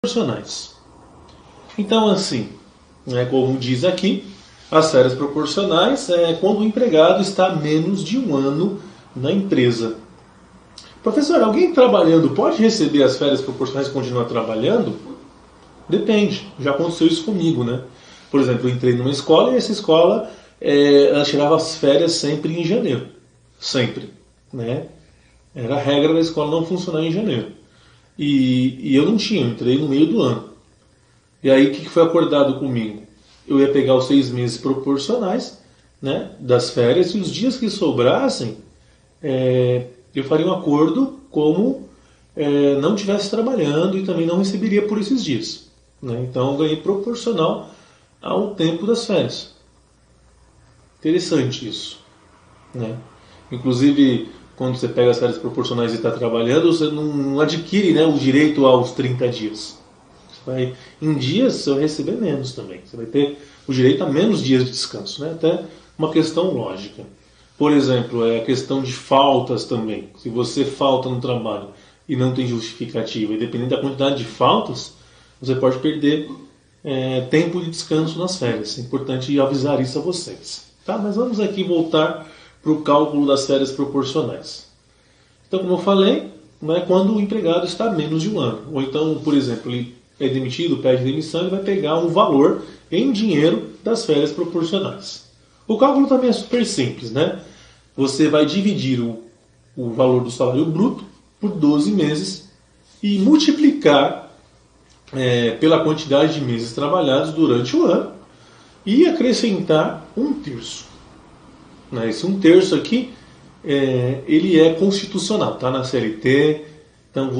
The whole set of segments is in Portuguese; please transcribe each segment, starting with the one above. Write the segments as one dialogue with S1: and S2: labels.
S1: proporcionais. Então, assim, como diz aqui, as férias proporcionais é quando o empregado está há menos de um ano na empresa. Professor, alguém trabalhando pode receber as férias proporcionais e continuar trabalhando? Depende. Já aconteceu isso comigo, né? Por exemplo, eu entrei numa escola e essa escola ela tirava as férias sempre em janeiro. Sempre. Né? Era a regra da escola não funcionar em janeiro. E eu não tinha, eu entrei no meio do ano. E aí o que foi acordado comigo? Eu ia pegar os 6 meses proporcionais, né, das férias, e os dias que sobrassem, eu faria um acordo como não estivesse trabalhando e também não receberia por esses dias. Né? Então eu ganhei proporcional ao tempo das férias. Interessante isso. Né? Inclusive, quando você pega as férias proporcionais e está trabalhando, você não adquire, né, o direito aos 30 dias. Em dias você vai receber menos também. Você vai ter o direito a menos dias de descanso. Né? Até uma questão lógica. Por exemplo, a questão de faltas também. Se você falta no trabalho e não tem justificativa, e dependendo da quantidade de faltas, você pode perder tempo de descanso nas férias. É importante avisar isso a vocês. Tá? Mas vamos aqui voltar para o cálculo das férias proporcionais. Então, como eu falei, quando o empregado está há menos de um ano. Ou então, por exemplo, ele é demitido, pede demissão, ele vai pegar um valor em dinheiro das férias proporcionais. O cálculo também é super simples, né? Você vai dividir o valor do salário bruto por 12 meses e multiplicar pela quantidade de meses trabalhados durante o ano e acrescentar um terço. Esse um terço aqui, ele é constitucional, tá? Na CLT. Então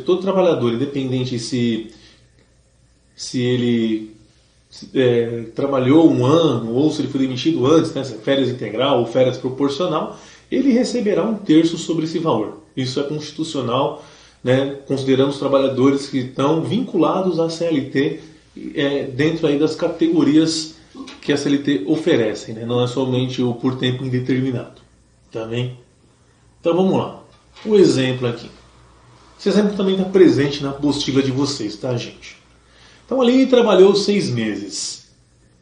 S1: todo trabalhador, independente se ele trabalhou um ano ou se ele foi demitido antes, né, férias integral ou férias proporcional, ele receberá um terço sobre esse valor. Isso é constitucional, né, considerando os trabalhadores que estão vinculados à CLT dentro aí das categorias que a CLT oferece, né, não é somente o por tempo indeterminado. Tá bem? Então vamos lá. O exemplo aqui. Esse exemplo também está presente na apostila de vocês, tá, gente? Então ali trabalhou 6 meses.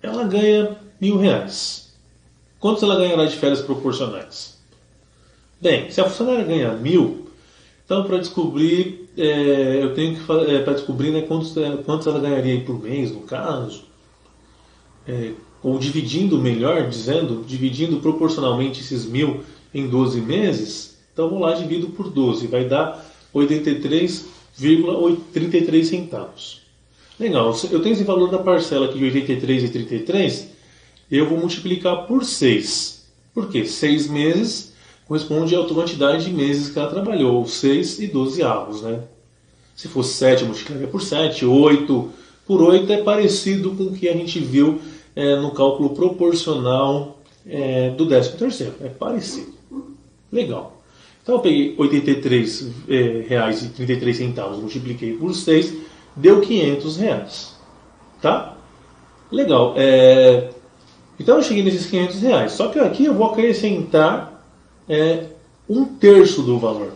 S1: Ela ganha R$1.000. Quantos ela ganhará de férias proporcionais? Bem, se a funcionária ganha 1.000, então para descobrir, eu tenho que para descobrir, né, quantos ela ganharia por mês, no caso, ou dividindo, melhor dizendo, dividindo proporcionalmente esses 1.000 em 12 meses, então vou lá e divido por 12, vai dar 83,33 centavos. Legal, eu tenho esse valor da parcela aqui de 83,33, eu vou multiplicar por 6. Por quê? 6 meses corresponde à quantidade de meses que ela trabalhou, 6 e 12 avos, né? Se fosse 7, eu multiplicaria por 7, 8 por 8 é parecido com o que a gente viu no cálculo proporcional do 13º, é parecido. Legal. Então eu peguei R$83,33, multipliquei por 6, deu R$500. Tá? Legal. Então eu cheguei nesses R$500. Só que aqui eu vou acrescentar um terço do valor.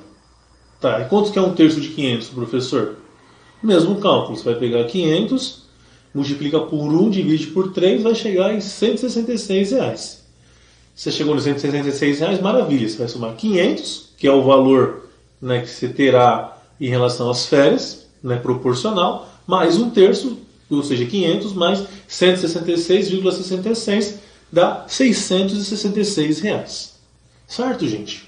S1: Tá? E quanto que é um terço de 500, professor? Mesmo cálculo. Você vai pegar 500, multiplica por 1, divide por 3, vai chegar em R$166. Você chegou nos R$166, maravilha. Você vai somar 500, que é o valor, né, que você terá em relação às férias, né, proporcional, mais um terço, ou seja, 500 mais 166,66 dá R$666. Certo, gente?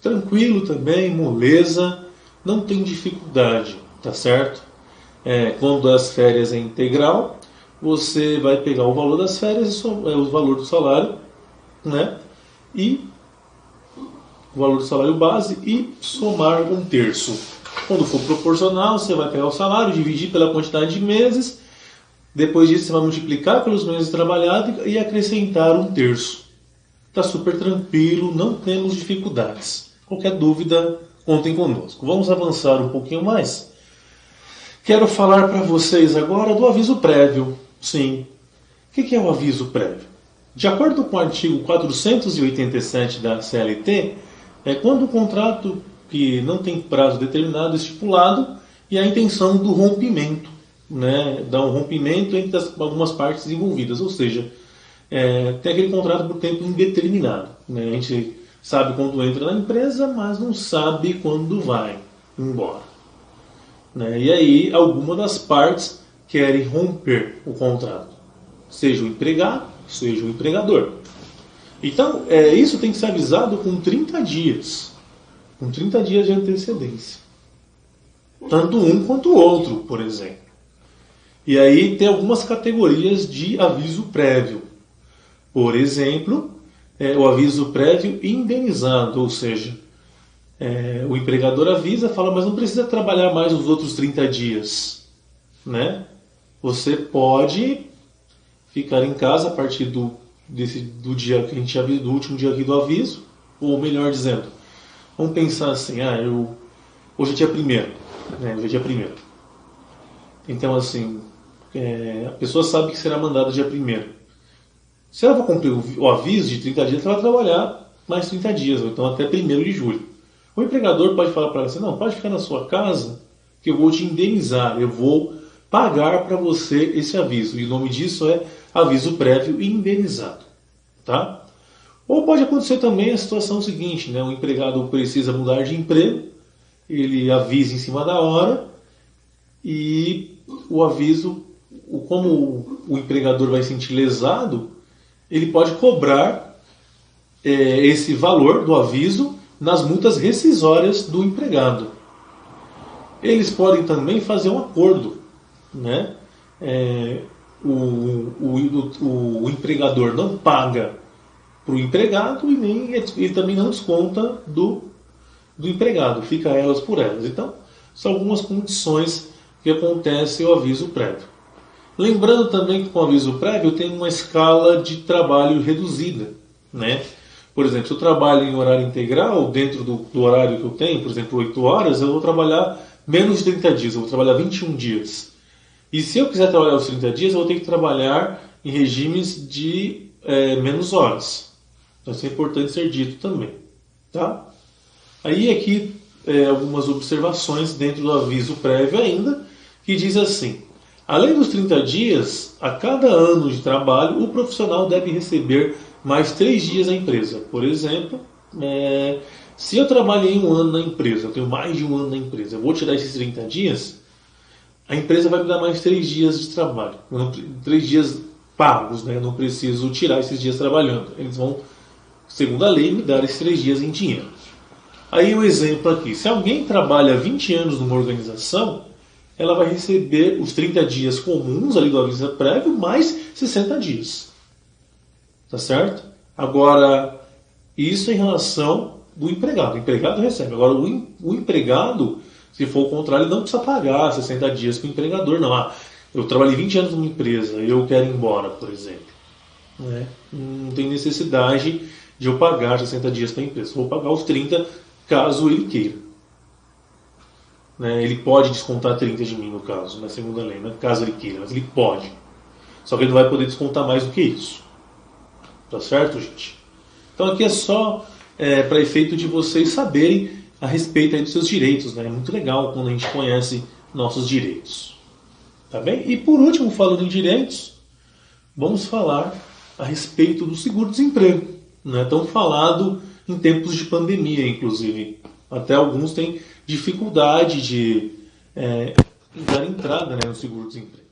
S1: Tranquilo também, moleza, não tem dificuldade, tá certo? Quando as férias é integral, você vai pegar o valor das férias, o valor do salário, né? E o valor do salário base e somar um terço. Quando for proporcional, você vai pegar o salário, dividir pela quantidade de meses, depois disso você vai multiplicar pelos meses trabalhados e acrescentar um terço. Está super tranquilo, não temos dificuldades. Qualquer dúvida, contem conosco. Vamos avançar um pouquinho mais. Quero falar para vocês agora do aviso prévio. Sim. O que é o aviso prévio? De acordo com o artigo 487 da CLT, quando o contrato que não tem prazo determinado estipulado e a intenção do rompimento, né? Dá um rompimento entre algumas partes envolvidas, ou seja, tem aquele contrato por tempo indeterminado. Né? A gente sabe quando entra na empresa, mas não sabe quando vai embora. Né? E aí, alguma das partes querem romper o contrato, seja o empregado, seja o empregador. Então, isso tem que ser avisado com 30 dias. Com 30 dias de antecedência. Tanto um quanto o outro, por exemplo. E aí tem algumas categorias de aviso prévio. Por exemplo, o aviso prévio indenizado, ou seja, o empregador avisa, fala, mas não precisa trabalhar mais os outros 30 dias. Né? Você pode ficar em casa a partir do dia que a gente avisa, do último dia aqui do aviso, ou melhor dizendo, vamos pensar assim, hoje é dia 1º, né? Hoje é dia 1º. Então assim, a pessoa sabe que será mandada dia 1º. Se ela for cumprir o aviso de 30 dias, ela vai trabalhar mais 30 dias, então até 1º de julho. O empregador pode falar para ela assim, não, pode ficar na sua casa, que eu vou te indenizar, eu vou pagar para você esse aviso. E o nome disso é aviso prévio indenizado. Tá? Ou pode acontecer também a situação seguinte, né? O empregado precisa mudar de emprego, ele avisa em cima da hora e o aviso, como o empregador vai se sentir lesado, ele pode cobrar esse valor do aviso nas multas rescisórias do empregado. Eles podem também fazer um acordo, né? O empregador não paga para o empregado e nem ele também não desconta do empregado, fica elas por elas. Então, são algumas condições que acontece o aviso prévio. Lembrando também que com o aviso prévio tem uma escala de trabalho reduzida, né? Por exemplo, se eu trabalho em horário integral, dentro do horário que eu tenho, por exemplo, 8 horas, eu vou trabalhar menos de 30 dias, eu vou trabalhar 21 dias. E se eu quiser trabalhar os 30 dias, eu vou ter que trabalhar em regimes de menos horas. Então isso é importante ser dito também. Tá? Aí aqui algumas observações dentro do aviso prévio ainda, que diz assim, além dos 30 dias, a cada ano de trabalho, o profissional deve receber mais 3 dias na empresa. Por exemplo, se eu trabalhei 1 ano na empresa, eu tenho mais de 1 ano na empresa, eu vou tirar esses 30 dias, a empresa vai me dar mais 3 dias de trabalho. 3 dias pagos, né? Eu não preciso tirar esses dias trabalhando. Eles vão, segundo a lei, me dar esses 3 dias em dinheiro. Aí um exemplo aqui. Se alguém trabalha 20 anos numa organização, ela vai receber os 30 dias comuns ali do aviso prévio, mais 60 dias. Tá certo? Agora, isso em relação do empregado. O empregado recebe. Agora, o empregado, se for o contrário, ele não precisa pagar 60 dias para o empregador, não. Eu trabalhei 20 anos numa empresa e eu quero ir embora, por exemplo. Né? Não tem necessidade de eu pagar 60 dias para a empresa. Vou pagar os 30 caso ele queira. Né? Ele pode descontar 30 de mim, no caso, na segunda lei, né? Caso ele queira, mas ele pode. Só que ele não vai poder descontar mais do que isso. Tá certo, gente? Então aqui é só para efeito de vocês saberem a respeito aí dos seus direitos. Né? É muito legal quando a gente conhece nossos direitos. Tá bem? E por último, falando em direitos, vamos falar a respeito do seguro-desemprego. Não é tão falado em tempos de pandemia, inclusive. Até alguns têm dificuldade de dar entrada, né, no seguro-desemprego.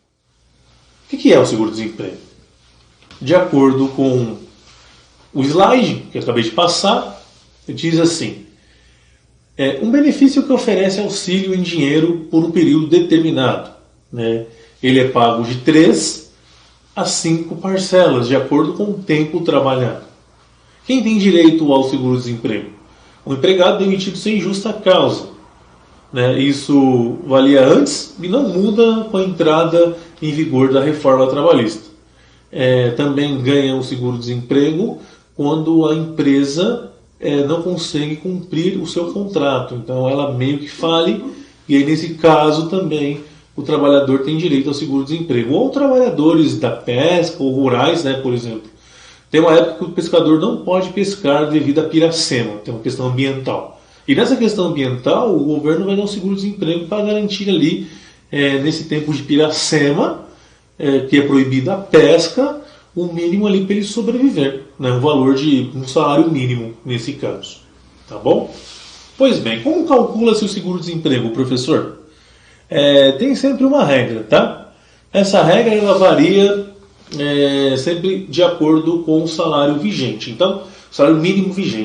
S1: O que é o seguro-desemprego? De acordo com o slide que eu acabei de passar, diz assim, um benefício que oferece auxílio em dinheiro por um período determinado. Né? Ele é pago de 3 a 5 parcelas, de acordo com o tempo trabalhado. Quem tem direito ao seguro-desemprego? O empregado demitido sem justa causa. Né? Isso valia antes e não muda com a entrada em vigor da reforma trabalhista. Também ganha o seguro-desemprego quando a empresa não consegue cumprir o seu contrato. Então ela meio que fale, e aí nesse caso também o trabalhador tem direito ao seguro-desemprego. Ou trabalhadores da pesca ou rurais, né, por exemplo. Tem uma época que o pescador não pode pescar devido à piracema, tem uma questão ambiental. E nessa questão ambiental, o governo vai dar um seguro-desemprego para garantir ali, nesse tempo de Piracema, que é proibida a pesca, o mínimo ali para ele sobreviver, né? Um valor de um salário mínimo nesse caso, tá bom? Pois bem, como calcula-se o seguro-desemprego, professor? Tem sempre uma regra, tá? Essa regra ela varia sempre de acordo com o salário vigente. Então, o salário mínimo vigente.